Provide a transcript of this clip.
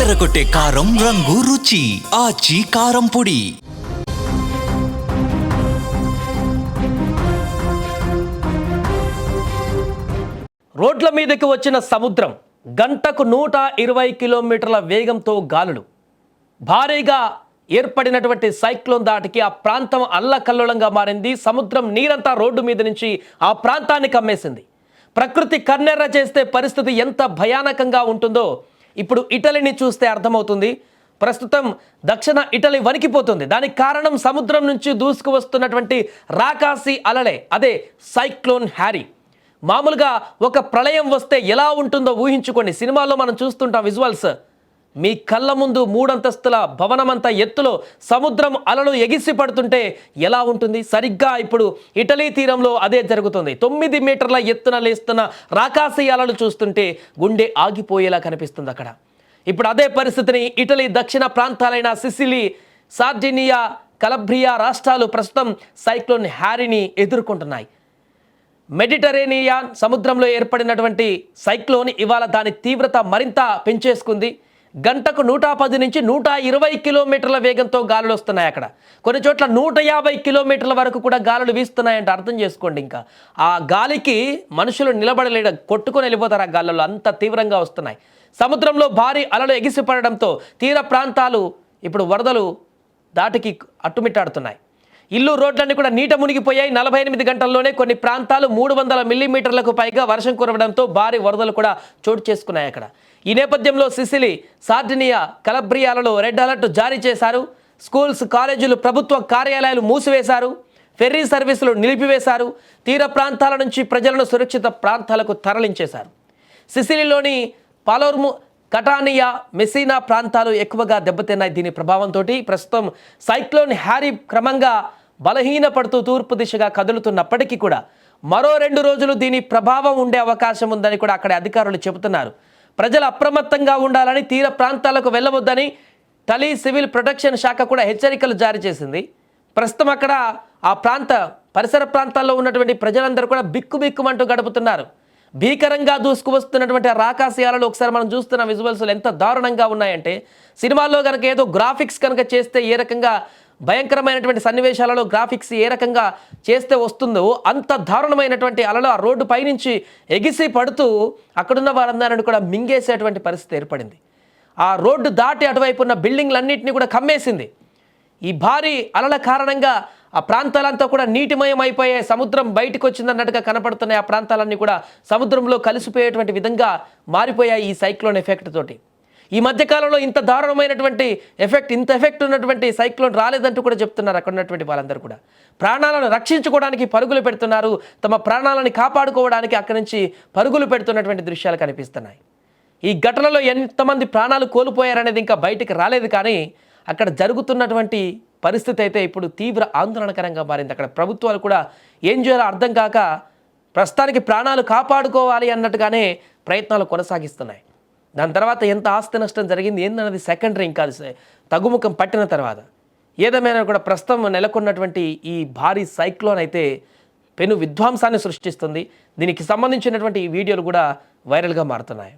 అదరగొట్టే కారం రంగు రుచి ఆచి కారం పొడి. రోడ్ల మీదకి వచ్చిన సముద్రం గంటకు 120 కిలోమీటర్ల వేగంతో గాలులు. భారీగా ఏర్పడినటువంటి సైక్లోన్ దాటికి ఆ ప్రాంతం అల్లకల్లోలంగా మారింది. సముద్రం నీరంతా రోడ్డు మీద నుంచి ఆ ప్రాంతాన్ని కమ్మేసింది. ప్రకృతి కన్నెర్ర చేస్తే పరిస్థితి ఎంత భయానకంగా ఉంటుందో ఇప్పుడు ఇటలీని చూస్తే అర్థమవుతుంది. ప్రస్తుతం దక్షిణ ఇటలీ వణికిపోతుంది. దానికి కారణం సముద్రం నుంచి దూసుకు వస్తున్నటువంటి రాకాసి అలలే, అదే సైక్లోన్ హ్యారీ. మామూలుగా ఒక ప్రళయం వస్తే ఎలా ఉంటుందో ఊహించుకోండి. సినిమాల్లో మనం చూస్తుంటాం విజువల్స్. మీ కళ్ళ ముందు 3 అంతస్తుల భవనమంతా ఎత్తులో సముద్రం అలలు ఎగిసి పడుతుంటే ఎలా ఉంటుంది? సరిగ్గా ఇప్పుడు ఇటలీ తీరంలో అదే జరుగుతుంది. 9 మీటర్ల ఎత్తున లేస్తున్న రాకాసి అలలు చూస్తుంటే గుండె ఆగిపోయేలా కనిపిస్తుంది అక్కడ. ఇప్పుడు అదే పరిస్థితిని ఇటలీ దక్షిణ ప్రాంతాలైన సిసిలీ, సార్డినియా, కలబ్రియా రాష్ట్రాలు ప్రస్తుతం సైక్లోన్ హ్యారీని ఎదుర్కొంటున్నాయి. మెడిటరేనియన్ సముద్రంలో ఏర్పడినటువంటి సైక్లోన్ ఇవాళ దాని తీవ్రత మరింత పెంచేసుకుంది. గంటకు 110 నుంచి 120 కిలోమీటర్ల వేగంతో గాలులు వస్తున్నాయి. అక్కడ కొన్ని చోట్ల 150 కిలోమీటర్ల వరకు కూడా గాలులు వీస్తున్నాయంటే అర్థం చేసుకోండి. ఇంకా ఆ గాలికి మనుషులు నిలబడలేడ, కొట్టుకొని వెళ్ళిపోతారు. ఆ గాలులు అంత తీవ్రంగా వస్తున్నాయి. సముద్రంలో భారీ అలలు ఎగిసిపడడంతో తీర ప్రాంతాలు ఇప్పుడు వరదలు దాటికి అట్టుమిట్టాడుతున్నాయి. ఇల్లు, రోడ్లన్నీ కూడా నీట మునిగిపోయాయి. 48 గంటల్లోనే కొన్ని ప్రాంతాలు 300 మిల్లీమీటర్లకు పైగా వర్షం కురవడంతో భారీ వరదలు కూడా చోటు చేసుకున్నాయి అక్కడ. ఈ నేపథ్యంలో సిసిలీ, సార్డినియా, కలబ్రియాలలో రెడ్ అలర్ట్ జారీ చేశారు. స్కూల్స్, కాలేజీలు, ప్రభుత్వ కార్యాలయాలు మూసివేశారు. ఫెర్రీ సర్వీసులు నిలిపివేశారు. తీర ప్రాంతాల నుంచి ప్రజలను సురక్షిత ప్రాంతాలకు తరలించేశారు. సిసిలీలోని పాలోర్ము, కటానియా, మెసీనా ప్రాంతాలు ఎక్కువగా దెబ్బతిన్నాయి. దీని ప్రభావంతో ప్రస్తుతం సైక్లోన్ హ్యారీ క్రమంగా బలహీనపడుతూ తూర్పు దిశగా కదులుతున్నప్పటికీ కూడా మరో 2 రోజులు దీని ప్రభావం ఉండే అవకాశం ఉందని కూడా అక్కడ అధికారులు చెబుతున్నారు. ప్రజలు అప్రమత్తంగా ఉండాలని, తీర ప్రాంతాలకు వెళ్ళవద్దని టలీ సివిల్ ప్రొటెక్షన్ శాఖ కూడా హెచ్చరికలు జారీ చేసింది. ప్రస్తుతం అక్కడ ఆ పరిసర ప్రాంతాల్లో ఉన్నటువంటి ప్రజలందరూ కూడా బిక్కుబిక్కుమంటూ గడుపుతున్నారు. భీకరంగా దూసుకు వస్తున్నటువంటి రాకాశయాలలో ఒకసారి మనం చూస్తున్న విజువల్స్ ఎంత దారుణంగా ఉన్నాయంటే, సినిమాల్లో కనుక ఏదో గ్రాఫిక్స్ కనుక చేస్తే ఏ రకంగా భయంకరమైనటువంటి సన్నివేశాలలో గ్రాఫిక్స్ ఏ రకంగా చేస్తే వస్తుందో అంత దారుణమైనటువంటి అలలు ఆ రోడ్డు పైనుంచి ఎగిసి పడుతూ అక్కడున్న వారందరిని కూడా మింగేసేటువంటి పరిస్థితి ఏర్పడింది. ఆ రోడ్డు దాటి అటువైపు ఉన్న బిల్డింగ్లన్నింటినీ కూడా కమ్మేసింది. ఈ భారీ అలల కారణంగా ఆ ప్రాంతాలంతా కూడా నీటిమయం అయిపోయాయి. సముద్రం బయటకు వచ్చిందన్నట్టుగా కనపడుతున్నాయి. ఆ ప్రాంతాలన్నీ కూడా సముద్రంలో కలిసిపోయేటువంటి విధంగా మారిపోయాయి ఈ సైక్లోన్ ఎఫెక్ట్ తోటి. ఈ మధ్యకాలంలో ఇంత దారుణమైనటువంటి ఇంత ఎఫెక్ట్ ఉన్నటువంటి సైక్లోన్ రాలేదంటూ కూడా చెప్తున్నారు అక్కడ ఉన్నటువంటి వాళ్ళందరూ కూడా. ప్రాణాలను రక్షించుకోవడానికి పరుగులు పెడుతున్నారు. తమ ప్రాణాలను కాపాడుకోవడానికి అక్కడి నుంచి పరుగులు పెడుతున్నటువంటి దృశ్యాలు కనిపిస్తున్నాయి. ఈ ఘటనలో ఎంతమంది ప్రాణాలు కోల్పోయారనేది ఇంకా బయటికి రాలేదు. కానీ అక్కడ జరుగుతున్నటువంటి పరిస్థితి అయితే ఇప్పుడు తీవ్ర ఆందోళనకరంగా మారింది. అక్కడ ప్రభుత్వాలు కూడా ఏం చేయాలో అర్థం కాక ప్రస్తుతానికి ప్రాణాలు కాపాడుకోవాలి అన్నట్టుగానే ప్రయత్నాలు కొనసాగిస్తున్నాయి. దాని తర్వాత ఎంత ఆస్తి నష్టం జరిగింది ఏందన్నది సెకండరీ, ఇంకా తగ్గుముఖం పట్టిన తర్వాత. ఏదేమైనా కూడా ప్రస్తుతం నెలకొన్నటువంటి ఈ భారీ సైక్లోన్ అయితే పెను విధ్వంసాన్ని సృష్టిస్తుంది. దీనికి సంబంధించినటువంటి ఈ వీడియోలు కూడా వైరల్గా మారుతున్నాయి.